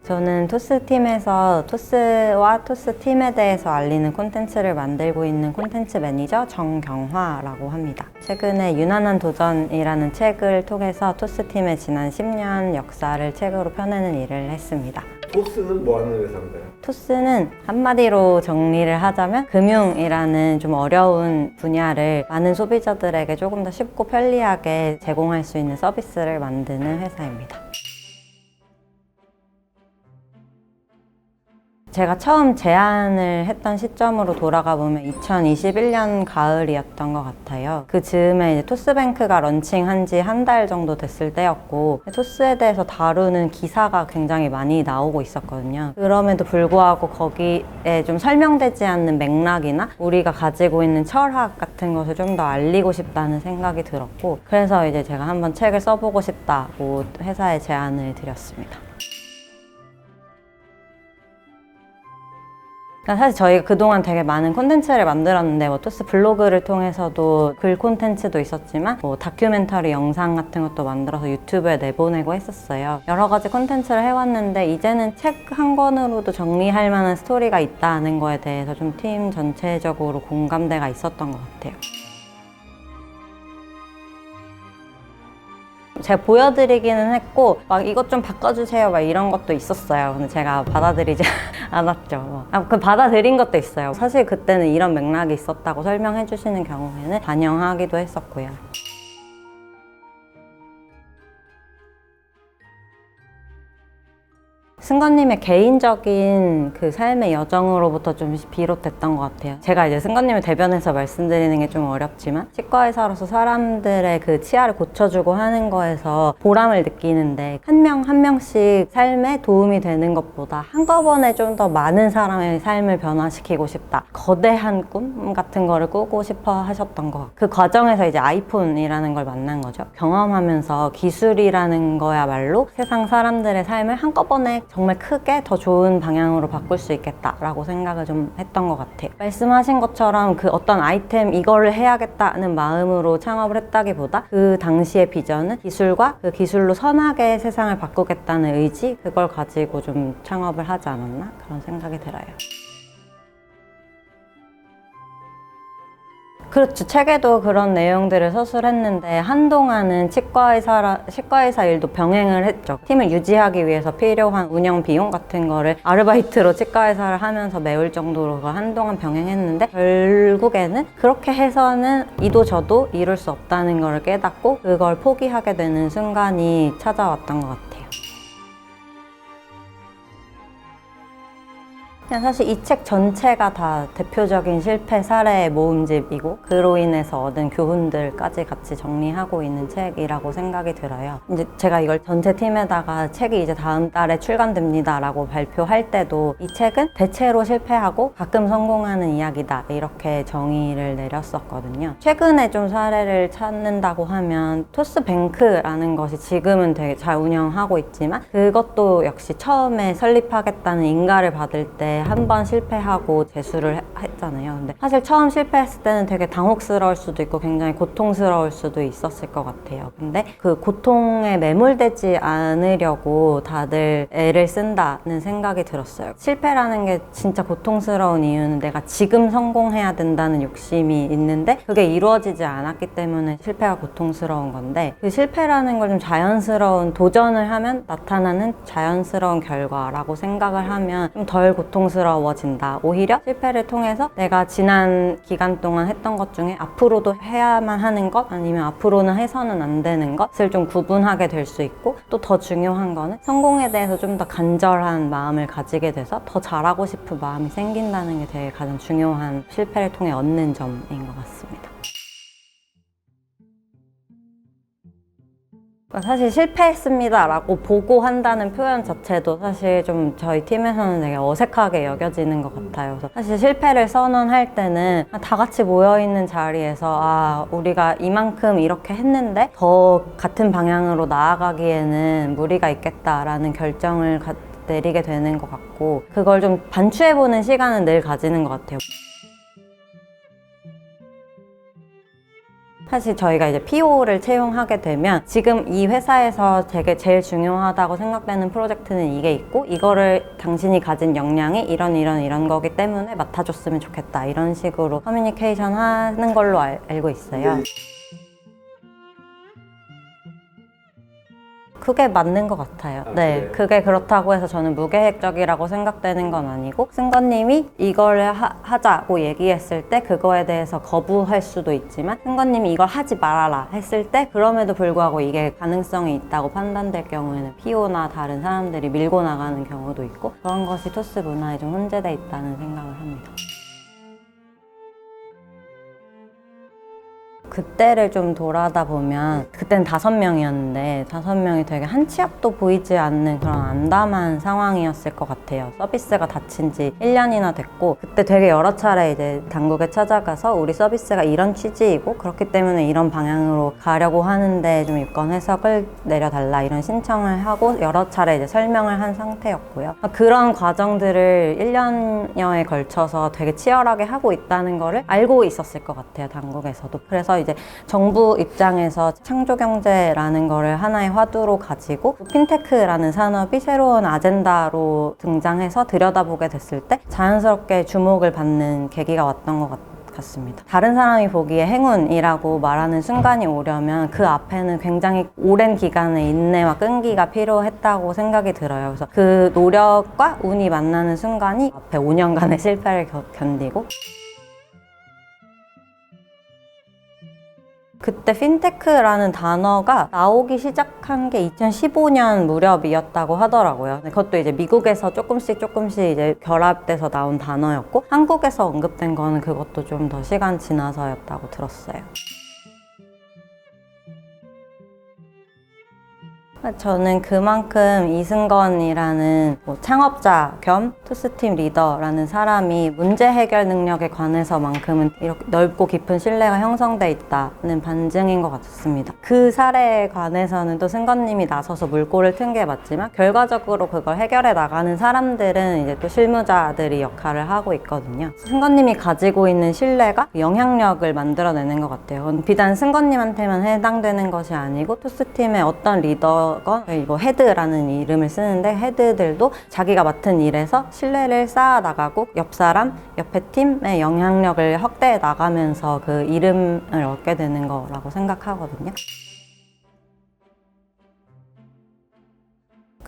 저는 토스팀에서 토스와 토스팀에 대해서 알리는 콘텐츠를 만들고 있는 콘텐츠 매니저 정경화라고 합니다. 최근에 유난한 도전이라는 책을 통해서 토스팀의 지난 10년 역사를 책으로 펴내는 일을 했습니다. 토스는 뭐 하는 회사인가요? 토스는 한마디로 정리를 하자면 금융이라는 좀 어려운 분야를 많은 소비자들에게 조금 더 쉽고 편리하게 제공할 수 있는 서비스를 만드는 회사입니다. 제가 처음 제안을 했던 시점으로 돌아가 보면 2021년 가을이었던 것 같아요. 그 즈음에 이제 토스뱅크가 런칭한 지 한 달 정도 됐을 때였고, 토스에 대해서 다루는 기사가 굉장히 많이 나오고 있었거든요. 그럼에도 불구하고 거기에 좀 설명되지 않는 맥락이나 우리가 가지고 있는 철학 같은 것을 좀 더 알리고 싶다는 생각이 들었고, 그래서 이제 제가 한번 책을 써보고 싶다고 회사에 제안을 드렸습니다. 사실 저희가 그동안 되게 많은 콘텐츠를 만들었는데 토스 블로그를 통해서도 글 콘텐츠도 있었지만 다큐멘터리 영상 같은 것도 만들어서 유튜브에 내보내고 했었어요. 여러 가지 콘텐츠를 해왔는데 이제는 책 한 권으로도 정리할 만한 스토리가 있다는 거에 대해서 좀 팀 전체적으로 공감대가 있었던 것 같아요. 제가 보여드리기는 했고 막 이것 좀 바꿔주세요 막 이런 것도 있었어요. 근데 제가 받아들이지 않았죠. 그 받아들인 것도 있어요. 사실 그때는 이런 맥락이 있었다고 설명해 주시는 경우에는 반영하기도 했었고요. 승건님의 개인적인 그 삶의 여정으로부터 좀 비롯됐던 것 같아요. 제가 이제 승건님을 대변해서 말씀드리는 게 좀 어렵지만 치과 의사로서 사람들의 그 치아를 고쳐주고 하는 거에서 보람을 느끼는데 한 명 한 명씩 삶에 도움이 되는 것보다 한꺼번에 좀 더 많은 사람의 삶을 변화시키고 싶다. 거대한 꿈 같은 거를 꾸고 싶어 하셨던 것 같아요. 그 과정에서 이제 아이폰이라는 걸 만난 거죠. 경험하면서 기술이라는 거야말로 세상 사람들의 삶을 한꺼번에 정말 크게 더 좋은 방향으로 바꿀 수 있겠다라고 생각을 좀 했던 것 같아요. 말씀하신 것처럼 그 어떤 아이템 이거를 해야겠다는 마음으로 창업을 했다기보다 그 당시의 비전은 기술과 그 기술로 선하게 세상을 바꾸겠다는 의지 그걸 가지고 좀 창업을 하지 않았나 그런 생각이 들어요. 그렇죠. 책에도 그런 내용들을 서술했는데 한동안은 치과의사 일도 병행을 했죠. 팀을 유지하기 위해서 필요한 운영 비용 같은 거를 아르바이트로 치과의사를 하면서 메울 정도로 한동안 병행했는데 결국에는 그렇게 해서는 이도 저도 이룰 수 없다는 걸 깨닫고 그걸 포기하게 되는 순간이 찾아왔던 것 같아요. 그냥 사실 이 책 전체가 다 대표적인 실패 사례의 모음집이고 그로 인해서 얻은 교훈들까지 같이 정리하고 있는 책이라고 생각이 들어요. 이제 제가 이걸 전체 팀에다가 책이 이제 다음 달에 출간됩니다 라고 발표할 때도 이 책은 대체로 실패하고 가끔 성공하는 이야기다 이렇게 정의를 내렸었거든요. 최근에 좀 사례를 찾는다고 하면 토스뱅크라는 것이 지금은 되게 잘 운영하고 있지만 그것도 역시 처음에 설립하겠다는 인가를 받을 때 한 번 실패하고 재수를 했잖아요. 근데 사실 처음 실패했을 때는 되게 당혹스러울 수도 있고 굉장히 고통스러울 수도 있었을 것 같아요. 근데 그 고통에 매몰되지 않으려고 다들 애를 쓴다는 생각이 들었어요. 실패라는 게 진짜 고통스러운 이유는 내가 지금 성공해야 된다는 욕심이 있는데 그게 이루어지지 않았기 때문에 실패가 고통스러운 건데 그 실패라는 걸 좀 자연스러운 도전을 하면 나타나는 자연스러운 결과라고 생각을 하면 좀 덜 고통스러워진다. 오히려 실패를 통해서 내가 지난 기간 동안 했던 것 중에 앞으로도 해야만 하는 것 아니면 앞으로는 해서는 안 되는 것을 좀 구분하게 될 수 있고 또 더 중요한 거는 성공에 대해서 좀 더 간절한 마음을 가지게 돼서 더 잘하고 싶은 마음이 생긴다는 게 되게 가장 중요한 실패를 통해 얻는 점인 것 같습니다. 사실 실패했습니다 라고 보고한다는 표현 자체도 사실 좀 저희 팀에서는 되게 어색하게 여겨지는 것 같아요. 그래서 사실 실패를 선언할 때는 다 같이 모여있는 자리에서 우리가 이만큼 이렇게 했는데 더 같은 방향으로 나아가기에는 무리가 있겠다라는 결정을 내리게 되는 것 같고 그걸 좀 반추해보는 시간은 늘 가지는 것 같아요. 사실 저희가 이제 PO를 채용하게 되면 지금 이 회사에서 되게 제일 중요하다고 생각되는 프로젝트는 이게 있고 이거를 당신이 가진 역량이 이런 거기 때문에 맡아줬으면 좋겠다 이런 식으로 커뮤니케이션 하는 걸로 알고 있어요. 그게 맞는 것 같아요. 네, 그래요? 그게 그렇다고 해서 저는 무계획적이라고 생각되는 건 아니고 승건님이 이걸 하자고 얘기했을 때 그거에 대해서 거부할 수도 있지만 승건님이 이걸 하지 말아라 했을 때 그럼에도 불구하고 이게 가능성이 있다고 판단될 경우에는 PO나 다른 사람들이 밀고 나가는 경우도 있고 그런 것이 토스 문화에 좀 혼재돼 있다는 생각을 합니다. 그때를 좀 돌아다 보면 그때는 5명이었는데 5명이 되게 한 치 앞도 보이지 않는 그런 암담한 상황이었을 것 같아요. 서비스가 닫힌 지 1년이나 됐고 그때 되게 여러 차례 이제 당국에 찾아가서 우리 서비스가 이런 취지이고 그렇기 때문에 이런 방향으로 가려고 하는데 좀 유권 해석을 내려달라 이런 신청을 하고 여러 차례 이제 설명을 한 상태였고요. 그런 과정들을 1년여에 걸쳐서 되게 치열하게 하고 있다는 거를 알고 있었을 것 같아요. 당국에서도. 그래서 이제 정부 입장에서 창조경제라는 거를 하나의 화두로 가지고 핀테크라는 산업이 새로운 아젠다로 등장해서 들여다보게 됐을 때 자연스럽게 주목을 받는 계기가 왔던 것 같습니다. 다른 사람이 보기에 행운이라고 말하는 순간이 오려면 그 앞에는 굉장히 오랜 기간의 인내와 끈기가 필요했다고 생각이 들어요. 그래서 그 노력과 운이 만나는 순간이 앞에 5년간의 실패를 견디고 그때 핀테크라는 단어가 나오기 시작한 게 2015년 무렵이었다고 하더라고요. 그것도 이제 미국에서 조금씩 이제 결합돼서 나온 단어였고 한국에서 언급된 거는 그것도 좀 더 시간 지나서였다고 들었어요. 저는 그만큼 이승건이라는 창업자 겸 토스팀 리더라는 사람이 문제 해결 능력에 관해서만큼은 이렇게 넓고 깊은 신뢰가 형성돼 있다는 반증인 것 같습니다. 그 사례에 관해서는 또 승건님이 나서서 물꼬를 튼 게 맞지만 결과적으로 그걸 해결해 나가는 사람들은 이제 또 실무자들이 역할을 하고 있거든요. 승건님이 가지고 있는 신뢰가 영향력을 만들어내는 것 같아요. 비단 승건님한테만 해당되는 것이 아니고 토스팀의 어떤 리더 뭐 헤드라는 이름을 쓰는데 헤드들도 자기가 맡은 일에서 신뢰를 쌓아 나가고 옆 사람, 옆에 팀의 영향력을 확대해 나가면서 그 이름을 얻게 되는 거라고 생각하거든요.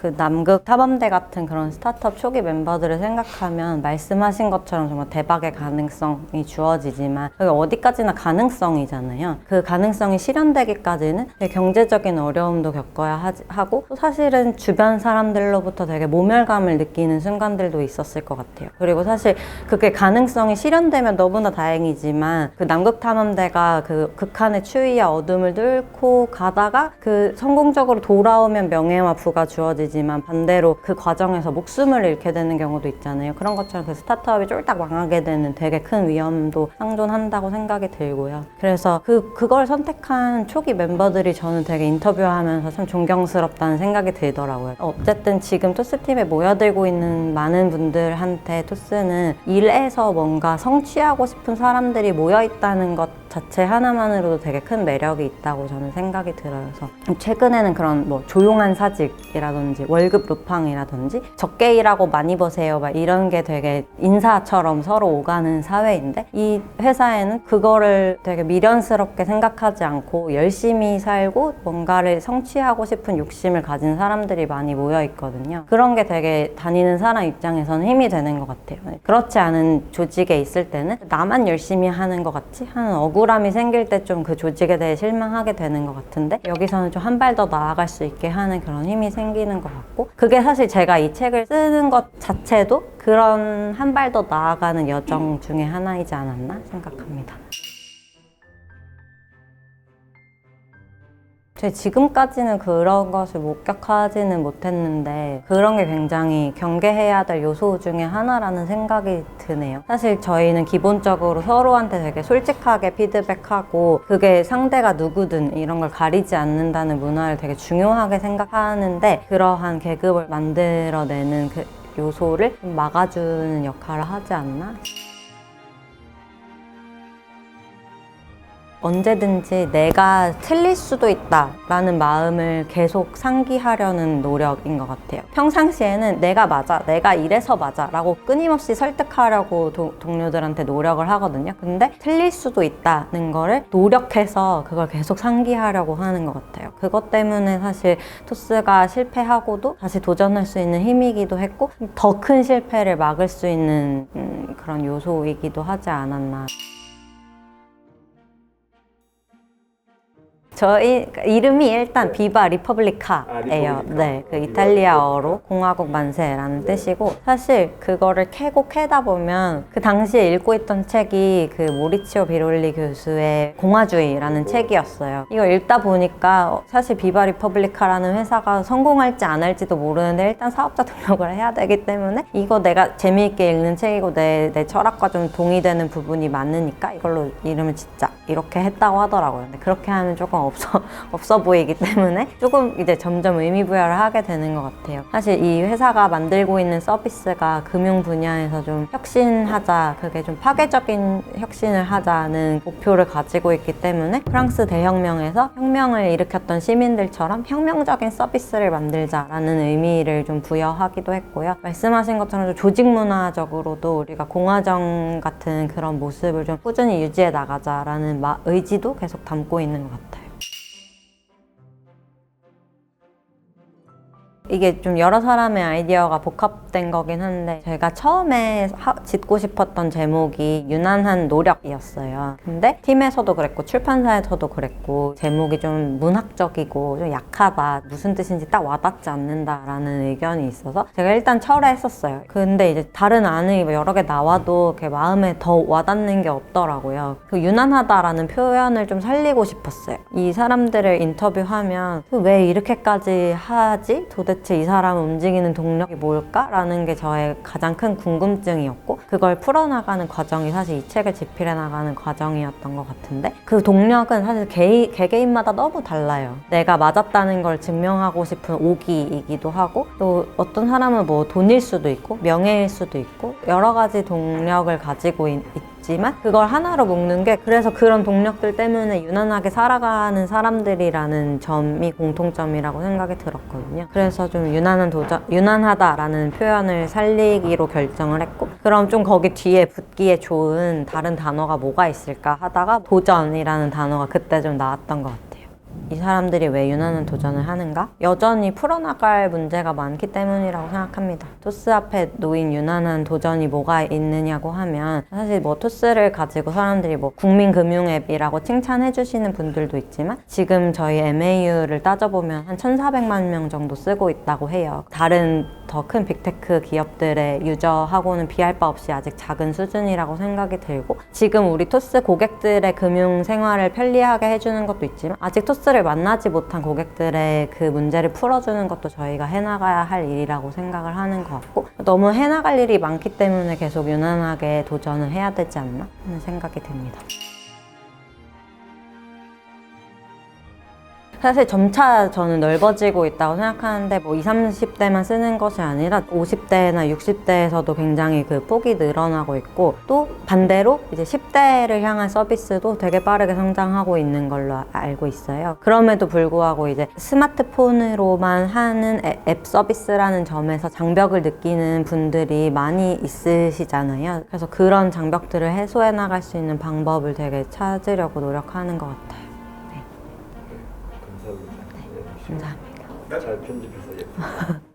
그 남극 탐험대 같은 그런 스타트업 초기 멤버들을 생각하면 말씀하신 것처럼 정말 대박의 가능성이 주어지지만 그게 어디까지나 가능성이잖아요. 그 가능성이 실현되기까지는 되게 경제적인 어려움도 겪어야 하고 또 사실은 주변 사람들로부터 되게 모멸감을 느끼는 순간들도 있었을 것 같아요. 그리고 사실 그게 가능성이 실현되면 너무나 다행이지만 그 남극 탐험대가 그 극한의 추위와 어둠을 뚫고 가다가 그 성공적으로 돌아오면 명예와 부가 주어지지만 반대로 그 과정에서 목숨을 잃게 되는 경우도 있잖아요. 그런 것처럼 그 스타트업이 쫄딱 망하게 되는 되게 큰 위험도 상존한다고 생각이 들고요. 그래서 그걸 선택한 초기 멤버들이 저는 되게 인터뷰하면서 참 존경스럽다는 생각이 들더라고요. 어쨌든 지금 토스팀에 모여들고 있는 많은 분들한테 토스는 일에서 뭔가 성취하고 싶은 사람들이 모여있다는 것 자체 하나만으로도 되게 큰 매력이 있다고 저는 생각이 들어요. 그래서 최근에는 그런 뭐 조용한 사직이라든지 월급 루팡이라든지 적게 일하고 많이 버세요 막 이런 게 되게 인사처럼 서로 오가는 사회인데 이 회사에는 그거를 되게 미련스럽게 생각하지 않고 열심히 살고 뭔가를 성취하고 싶은 욕심을 가진 사람들이 많이 모여 있거든요. 그런 게 되게 다니는 사람 입장에서는 힘이 되는 것 같아요. 그렇지 않은 조직에 있을 때는 나만 열심히 하는 것 같지 하는 억울함이 생길 때 좀 그 조직에 대해 실망하게 되는 것 같은데 여기서는 좀 한 발 더 나아갈 수 있게 하는 그런 힘이 생기는 것 같고 그게 사실 제가 이 책을 쓰는 것 자체도 그런 한 발 더 나아가는 여정 중에 하나이지 않았나 생각합니다. 제가 지금까지는 그런 것을 목격하지는 못했는데 그런 게 굉장히 경계해야 될 요소 중에 하나라는 생각이 드네요. 사실 저희는 기본적으로 서로한테 되게 솔직하게 피드백하고 그게 상대가 누구든 이런 걸 가리지 않는다는 문화를 되게 중요하게 생각하는데 그러한 계급을 만들어내는 그 요소를 좀 막아주는 역할을 하지 않나? 언제든지 내가 틀릴 수도 있다라는 마음을 계속 상기하려는 노력인 것 같아요. 평상시에는 내가 맞아, 내가 이래서 맞아 라고 끊임없이 설득하려고 동료들한테 노력을 하거든요. 근데 틀릴 수도 있다는 거를 노력해서 그걸 계속 상기하려고 하는 것 같아요. 그것 때문에 사실 토스가 실패하고도 다시 도전할 수 있는 힘이기도 했고 더 큰 실패를 막을 수 있는 그런 요소이기도 하지 않았나. 저희 이름이 일단 비바 리퍼블리카예요. 네, 그 이탈리아어로 공화국 만세라는 뜻이고 사실 그거를 캐고 캐다 보면 그 당시에 읽고 있던 책이 그 모리치오 비롤리 교수의 공화주의라는 책이었어요. 이걸 읽다 보니까 사실 비바 리퍼블리카라는 회사가 성공할지 안 할지도 모르는데 일단 사업자 등록을 해야 되기 때문에 이거 내가 재미있게 읽는 책이고 내 철학과 좀 동의되는 부분이 많으니까 이걸로 이름을 짓자 이렇게 했다고 하더라고요. 근데 그렇게 하면 조금 없어 보이기 때문에 조금 이제 점점 의미부여를 하게 되는 것 같아요. 사실 이 회사가 만들고 있는 서비스가 금융 분야에서 좀 혁신하자, 그게 좀 파괴적인 혁신을 하자는 목표를 가지고 있기 때문에 프랑스 대혁명에서 혁명을 일으켰던 시민들처럼 혁명적인 서비스를 만들자라는 의미를 좀 부여하기도 했고요. 말씀하신 것처럼 좀 조직 문화적으로도 우리가 공화정 같은 그런 모습을 좀 꾸준히 유지해 나가자라는 의지도 계속 담고 있는 것 같아요. 이게 좀 여러 사람의 아이디어가 복합된 거긴 한데 제가 처음에 짓고 싶었던 제목이 유난한 노력이었어요. 근데 팀에서도 그랬고 출판사에서도 그랬고 제목이 좀 문학적이고 좀 약하다, 무슨 뜻인지 딱 와닿지 않는다라는 의견이 있어서 제가 일단 철회했었어요. 근데 이제 다른 안이 여러 개 나와도 이렇게 마음에 더 와닿는 게 없더라고요. 그 유난하다라는 표현을 좀 살리고 싶었어요. 이 사람들을 인터뷰하면 왜 이렇게까지 하지? 도대체 이 사람을 움직이는 동력이 뭘까라는 게 저의 가장 큰 궁금증이었고 그걸 풀어나가는 과정이 사실 이 책을 집필해 나가는 과정이었던 것 같은데 그 동력은 사실 개개인마다 너무 달라요. 내가 맞았다는 걸 증명하고 싶은 오기이기도 하고 또 어떤 사람은 뭐 돈일 수도 있고 명예일 수도 있고 여러 가지 동력을 가지고 있지만 그걸 하나로 묶는 게 그래서 그런 동력들 때문에 유난하게 살아가는 사람들이라는 점이 공통점이라고 생각이 들었거든요. 그래서 좀 유난하다라는 표현을 살리기로 결정을 했고 그럼 좀 거기 뒤에 붙기에 좋은 다른 단어가 뭐가 있을까 하다가 도전이라는 단어가 그때 좀 나왔던 것 같아요. 이 사람들이 왜 유난한 도전을 하는가? 여전히 풀어나갈 문제가 많기 때문이라고 생각합니다. 토스 앞에 놓인 유난한 도전이 뭐가 있느냐고 하면 사실 뭐 토스를 가지고 사람들이 뭐 국민금융 앱이라고 칭찬해 주시는 분들도 있지만 지금 저희 MAU를 따져보면 한 1,400만 명 정도 쓰고 있다고 해요. 다른 더 큰 빅테크 기업들의 유저하고는 비할 바 없이 아직 작은 수준이라고 생각이 들고 지금 우리 토스 고객들의 금융 생활을 편리하게 해주는 것도 있지만 아직 토스를 만나지 못한 고객들의 그 문제를 풀어주는 것도 저희가 해나가야 할 일이라고 생각을 하는 것 같고 너무 해나갈 일이 많기 때문에 계속 유난하게 도전을 해야 되지 않나 하는 생각이 듭니다. 사실 점차 저는 넓어지고 있다고 생각하는데 뭐 20, 30대만 쓰는 것이 아니라 50대나 60대에서도 굉장히 그 폭이 늘어나고 있고 또 반대로 이제 10대를 향한 서비스도 되게 빠르게 성장하고 있는 걸로 알고 있어요. 그럼에도 불구하고 이제 스마트폰으로만 하는 앱 서비스라는 점에서 장벽을 느끼는 분들이 많이 있으시잖아요. 그래서 그런 장벽들을 해소해 나갈 수 있는 방법을 되게 찾으려고 노력하는 것 같아요. 감사합니다. 감사합니다. 잘 편집해서 예쁘게.